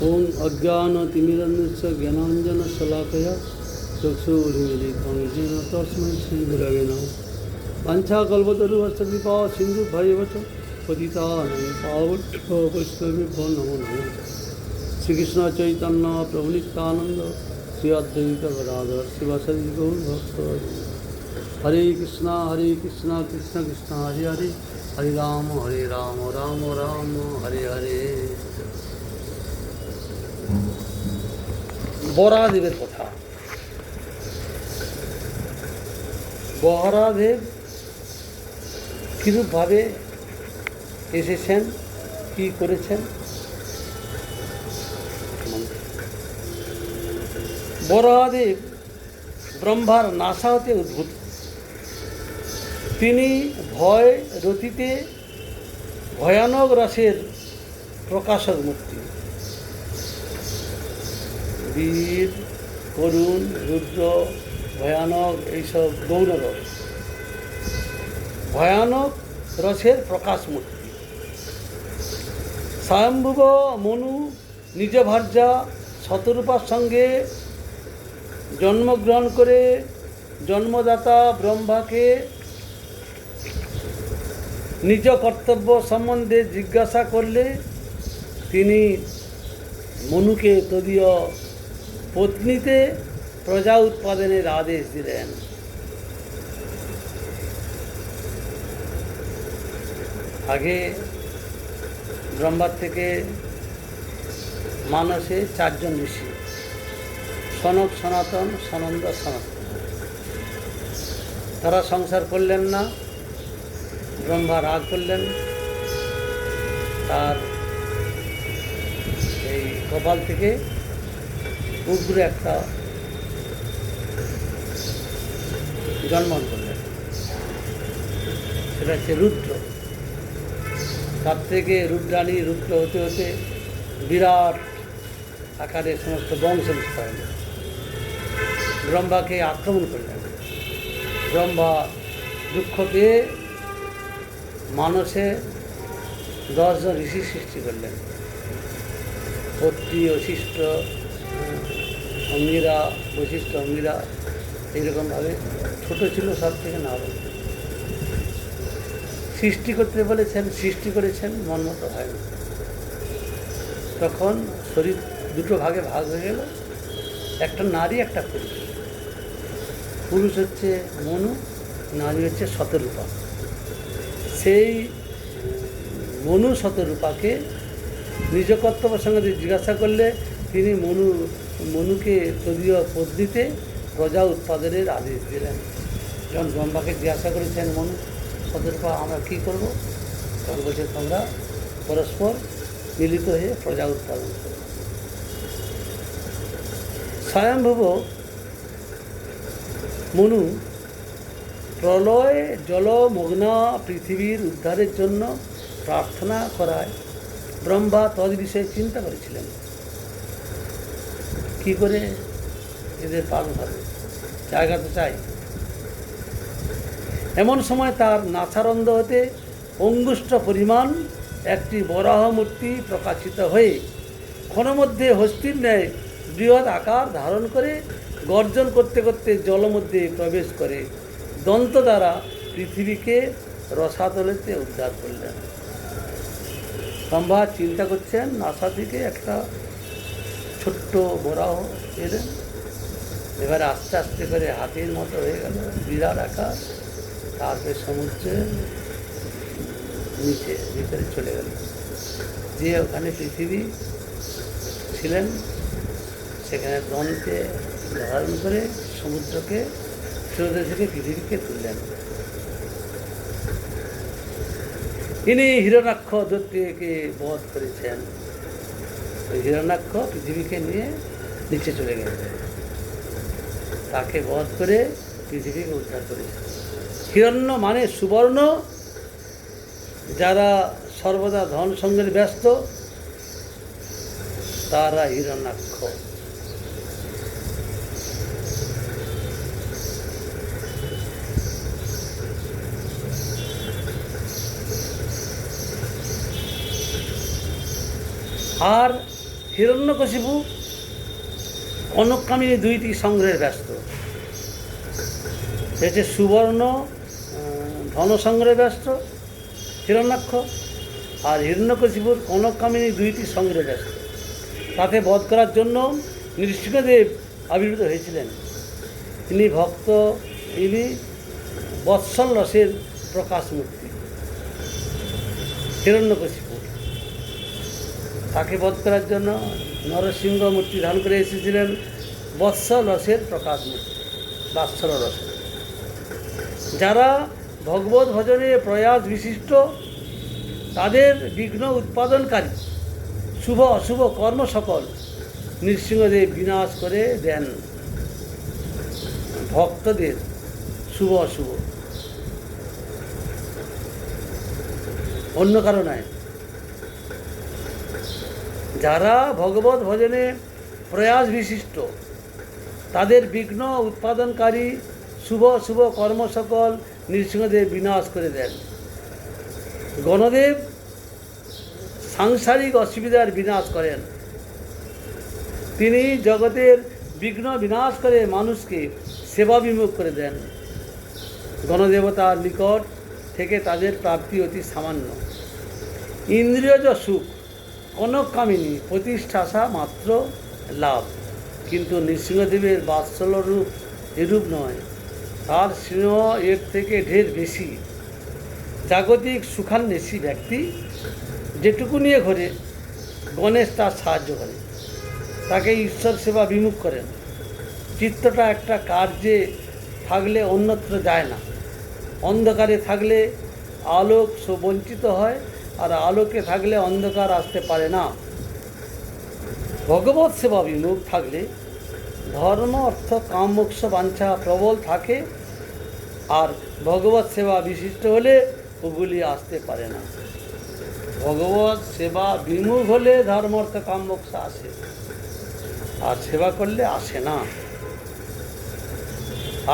ओम अज्ञानतिमिरन्धस्य ज्ञानाञ्जनशलाकया चक्षुरुन्मीलितं येन तस्मै श्रीगुरवे नमः। वाञ्छाकल्पतरुभ्यश्च कृपा सिन्धुभ्यैव च पतितानां पावनेभ्यो वैष्णवेभ्यो नमो नमः। श्रीकृष्ण चैतन्य प्रभु नित्यानंद श्री अद्वैत गदाधर शिवासादि गौर भक्तवृंद। हरे कृष्णा कृष्ण कृष्ण हरे हरे हरे राम राम राम हरे हरे। বরাহদেবের কথা। বরাহদেব কিরূপভাবে এসেছেন, কি করেছেন? বরাহদেব ব্রহ্মার নাসা হতে উদ্ভূত। তিনি ভয় রতিতে ভয়ানক রসের প্রকাশক মূর্তি। বীর, করুণ, রুদ্র, ভয়ানক এইসব গৌর রস, ভয়ানক রসের প্রকাশ মূর্তি। স্বয়ম্ভুব মনু নিজ ভার্যা শতরূপার সঙ্গে জন্মগ্রহণ করে জন্মদাতা ব্রহ্মাকে নিজ কর্তব্য সম্বন্ধে জিজ্ঞাসা করলে তিনি মনুকে তদীয় পত্নীতে প্রজা উৎপাদনের আদেশ দিলেন। আগে ব্রহ্মার থেকে মানসে 4 জন ঋষি, সনক, সনাতন, সনন্দ, সনাতন। তারা সংসার করলেন না, ব্রহ্মা রাগ করলেন। তার এই কপাল থেকে উগ্র একটা জন্মন করলেন, সেটা হচ্ছে রুদ্র। তার থেকে রুদ্রাণী রুদ্র হতে হতে বিরাট আকারে সমস্ত বংশ বিস্তার হল। ব্রহ্মাকে আক্রমণ করলেন। ব্রহ্মা দুঃখ পেয়ে মানসে 10 জন ঋষি সৃষ্টি করলেন। অত্রি, বশিষ্ঠ, অঙ্গিরা, বশিষ্ঠ, অঙ্গিরা, এইরকমভাবে ছোট ছিল সব থেকে না বলে সৃষ্টি করতে বলেছেন, সৃষ্টি করেছেন, মন মতো হয় না। তখন শরীর দুটো ভাগে ভাগ হয়ে গেল, একটা নারী, একটা পুরুষ। পুরুষ হচ্ছে মনু, নারী হচ্ছে শতরূপা। সেই মনু শতরূপাকে নিজ কর্তব্য সঙ্গে জিজ্ঞাসা করলে তিনি মনুকে তদীয় পদ্ধতিতে প্রজা উৎপাদনের আদেশ দিলেন। যখন ব্রহ্মাকে জিজ্ঞাসা করেছেন মনু শতরূপা আমরা কী করবো, তখন বলছে তোমরা পরস্পর মিলিত হয়ে প্রজা উৎপাদন করো। স্বয়ম্ভব মনু প্রলয় জলমগ্না পৃথিবীর উদ্ধারের জন্য প্রার্থনা করায় ব্রহ্মা তদ বিষয়ে চিন্তা করেছিলেন, কি করে এদের পালন হবে, জায়গা তো চাই। এমন সময় তার নাসারন্ধ্র হতে অঙ্গুষ্ঠ পরিমাণ একটি বরাহ মূর্তি প্রকাশিত হয়ে ক্ষণমধ্যে হস্তির ন্যায় বৃহৎ আকার ধারণ করে গর্জন করতে করতে জলমধ্যে প্রবেশ করে দন্ত দ্বারা পৃথিবীকে রসাতলেতে উদ্ধার করলেন। ব্রহ্মা চিন্তা করছেন, নাসা থেকে একটা ছোট্ট বরাহ এলেন। এবারে আস্তে আস্তে করে হাতির মতো হয়ে গেল, বিরাট আকার। তারপরে সমুদ্রের নিচে ভিতরে চলে গেল, যে ওখানে পৃথিবী ছিলেন সেখানে দন্তে ধারণ করে সমুদ্রকে স্রোত থেকে পৃথিবীকে তুললেন। ইনি হিরণ্যাক্ষ দৈত্যকে বধ করেছেন। ওই হিরণ্যাক্ষ পৃথিবীকে নিয়ে নিচে চলে গেছে, তাকে বধ করে পৃথিবীকে উদ্ধার করেছে। হিরণ্য মানে সুবর্ণ, যারা সর্বদা ধন সঙ্গে ব্যস্ত তারা হিরণ্যাক্ষ। আর হিরণ্যকশিপু কনককামিনী দুইটি সংগ্রহে ব্যস্ত। সে হচ্ছে সুবর্ণ ধন সংগ্রহে ব্যস্ত হিরণ্যাক্ষ, আর হিরণ্যকশিপুর কনককামিনী দুইটি সংগ্রহে ব্যস্ত। তাতে বধ করার জন্য নৃসিংহদেব আবির্ভূত হয়েছিলেন। ইনি বৎসল রসের প্রকাশ মূর্তি হিরণ্যকশিপু। তাকে বধ করার জন্য নরসিংহ মূর্তি ধারণ করে এসেছিলেন বৎসল রসের প্রকাশ মূর্তি, বাৎসল রসের। যারা ভগবত ভজনে প্রয়াস বিশিষ্ট, তাদের বিঘ্ন উৎপাদনকারী শুভ অশুভ কর্ম সকল নৃসিংহদেব বিনাশ করে দেন। ভক্তদের শুভ অশুভ, অন্য কারো নয়। যারা ভগবত ভজনে প্রয়াস বিশিষ্ট, তাদের বিঘ্ন উৎপাদনকারী শুভ অশুভ কর্ম সকল নৃসিংহদেব বিনাশ করে দেন। গণদেব সাংসারিক অসুবিধার বিনাশ করেন। তিনি জগতের বিঘ্ন বিনাশ করে মানুষকে সেবাবিমুখ করে দেন। গণদেবতার নিকট থেকে তাদের প্রাপ্তি অতি সামান্য। ইন্দ্রিয়জ সুখ কনককামিনী প্রতিষ্ঠাসা মাত্র লাভ, কিন্তু নৃসিংহদেবের বাৎসল্য রূপ এরূপ নয়। তার স্নেহ এর থেকে ঢের বেশি। জাগতিক সুখান্বেষী ব্যক্তি যেটুকু নিয়ে ঘরে, গণেশ তার সাহায্য করে, তাকে ঈশ্বর সেবা বিমুখ করেন। চিত্তটা একটা কার্যে থাকলে অন্যত্র যায় না। অন্ধকারে থাকলে আলোক বঞ্চিত হয়, আর আলোকে থাকলে অন্ধকার আসতে পারে না। ভগবত সেবা বিমুখ থাকলে ধর্ম অর্থ কাম মোক্ষ বাঞ্ছা প্রবল থাকে, আর ভগবত সেবা বিশিষ্ট হলে ওগুলি আসতে পারে না। ভগবত সেবা বিমুখ হলে ধর্ম অর্থ কাম মোক্ষ আসে, আর সেবা করলে আসে না।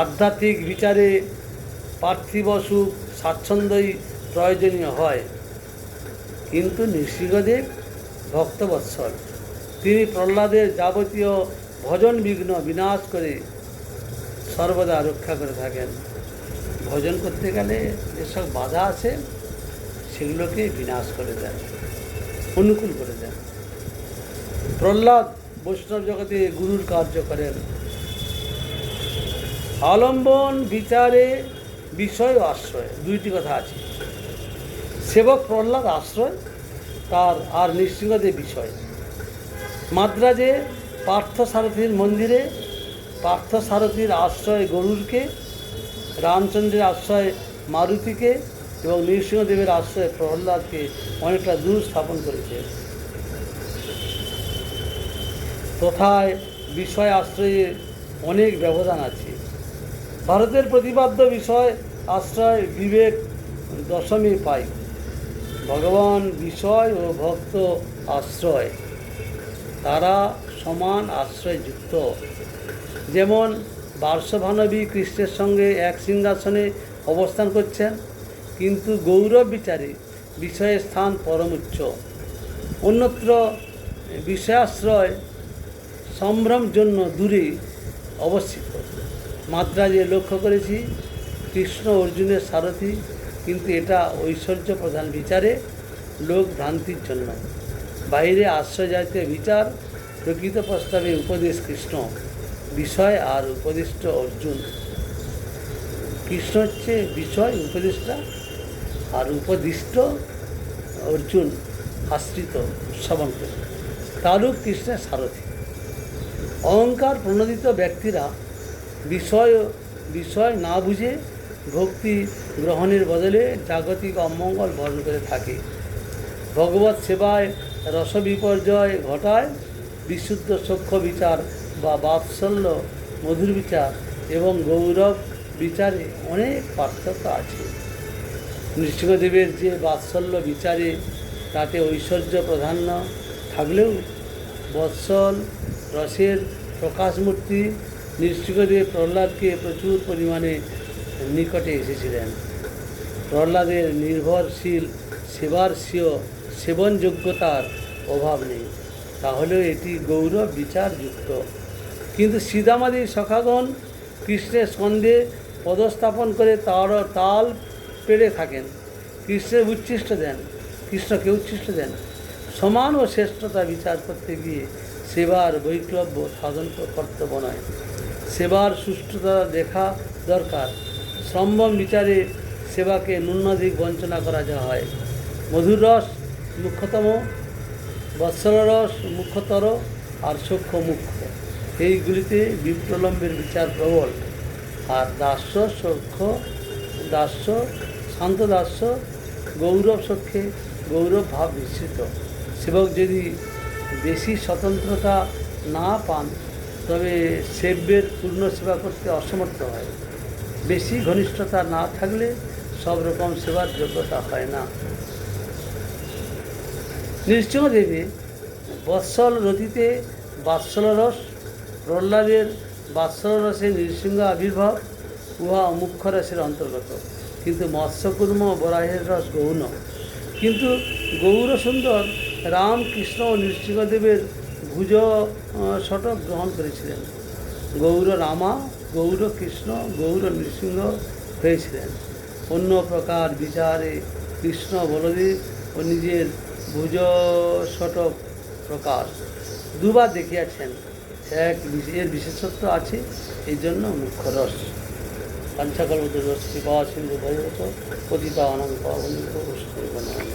আধ্যাত্মিক বিচারে পার্থিব সুখ স্বাচ্ছন্দ্যই প্রয়োজনীয় হয়, কিন্তু নৃসিংহদেব ভক্তবৎসল। তিনি প্রহ্লাদের যাবতীয় ভজন বিঘ্ন বিনাশ করে সর্বদা রক্ষা করে থাকেন। ভজন করতে গেলে যেসব বাধা আছে সেগুলোকে বিনাশ করে দেন, অনুকূল করে দেন। প্রহ্লাদ বৈষ্ণব জগতে গুরুর কার্য করেন। আলম্বন বিচারে বিষয় ও আশ্রয় দুইটি কথা আছে। সেবক প্রহ্লাদ আশ্রয় তার, আর নৃসিংহদেব বিষয়। মাদ্রাজে পার্থসারথীর মন্দিরে পার্থসারথীর আশ্রয় গরুরকে, রামচন্দ্রের আশ্রয় মারুতিকে এবং নৃসিংহদেবের আশ্রয় প্রহ্লাদকে অনেকটা দূর স্থাপন করেছে। তথায় বিষয় আশ্রয়ে অনেক ব্যবধান আছে। ভারতের প্রতিপাদ্য বিষয় আশ্রয় বিবেক দশমে পাই। ভগবান বিষয় ও ভক্ত আশ্রয়, তারা সমান আশ্রয়যুক্ত। যেমন বার্ষভানবী কৃষ্ণের সঙ্গে এক সিংহাসনে অবস্থান করছেন, কিন্তু গৌরব বিচারে বিষয়ের স্থান পরমোচ্চ। অন্যত্র বিষয়াশ্রয় সম্ভ্রম জন্য দূরে অবস্থিত। মাদ্রাজে লক্ষ্য করেছি কৃষ্ণ অর্জুনের সারথি, কিন্তু এটা ঐশ্বর্য প্রধান বিচারে লোক ভ্রান্তির জন্য। বাইরে আশ্রয় জাতীয় বিচার, প্রকৃত প্রস্তাবে উপদেশ কৃষ্ণ, বিষয় আর উপদিষ্ট অর্জুন। কৃষ্ণ হচ্ছে বিষয় উপদেষ্টা, আর উপদিষ্ট অর্জুন আশ্রিত শ্রবণ করে। তারও কৃষ্ণের সারথি। অহংকার প্রণোদিত ব্যক্তিরা বিষয় না বুঝে ভক্তি গ্রহণের বদলে জাগতিক অমঙ্গল বরণ করে থাকে। ভগবত সেবায় রসবিপর্যয় ঘটায় বিশুদ্ধ সখ্য বিচার বা বাৎসল্য মধুর বিচার এবং গৌরব বিচারে অনেক পার্থক্য আছে। নৃসিংহদেবের যে বাৎসল্য বিচারে তাতে ঐশ্বর্য প্রাধান্য থাকলেও বৎসল রসের প্রকাশমূর্তি নৃসিংহদেব প্রহ্লাদকে প্রচুর পরিমাণে নিকটে এসেছিলেন। প্রহ্লাদের নির্ভরশীল সেবার সেবনযোগ্যতার অভাব নেই। তাহলেও এটি গৌরব বিচারযুক্ত। কিন্তু শ্রীদামাদি সখাগণ কৃষ্ণের স্কন্ধে পদস্থাপন করে তাল পেড়ে থাকেন, কৃষ্ণের উচ্ছিষ্ট দেন, কৃষ্ণকে উচ্ছিষ্ট দেন। সমান ও শ্রেষ্ঠতা বিচার করতে গিয়ে সেবার বৈক্লব্য সাধন কর্তব্য নয়, সেবার সুষ্ঠুতা দেখা দরকার। সম্ভব বিচারে সেবাকে ন্যূনাধিক বঞ্চনা করা যা হয়। মধুর রস মুখ্যতম, বৎসল রস মুখ্যতর, আর সূক্ষ্ম মুখ্য, এইগুলিতে বিপ্রলম্বের বিচার প্রবল। আর দাস্য সূক্ষ্ম দাস্য, শান্ত দাস্য, গৌরব সখ্যে গৌরব ভাব মিশ্রিত। সেবক যদি বেশি স্বতন্ত্রতা না পান তবে সেব্যের পূর্ণ সেবা করতে অসমর্থ হয়। বেশি ঘনিষ্ঠতা না থাকলে সব রকম সেবার যোগ্যতা হয় না। নৃসিংহদেবী বৎসল নদীতে বাৎসলরস, প্রহ্লাদের বাৎসলরসে নৃসিংহ আবির্ভাব, উহা মুখ্য রসের অন্তর্গত। কিন্তু মৎস্যকুর্ম বরাহের রস গৌণ। কিন্তু গৌরসুন্দর রামকৃষ্ণ ও নৃসিংহদেবের ভুজ শতক গ্রহণ করেছিলেন। গৌর রামা, গৌর কৃষ্ণ, গৌর নৃসিংহ হয়েছিলেন। অন্য প্রকার বিচারে কৃষ্ণ বলদেব ও নিজের ভুজ শতক প্রকাশ দুবার দেখিয়াছেন। এর বিশেষত্ব আছে, এই জন্য মুখ্য রস। পঞ্চকল্প রস কৃপা সিন্ধু ভৈরত পতিতানাং পাবনিভ্যো বৈষ্ণবেভ্যো নমঃ।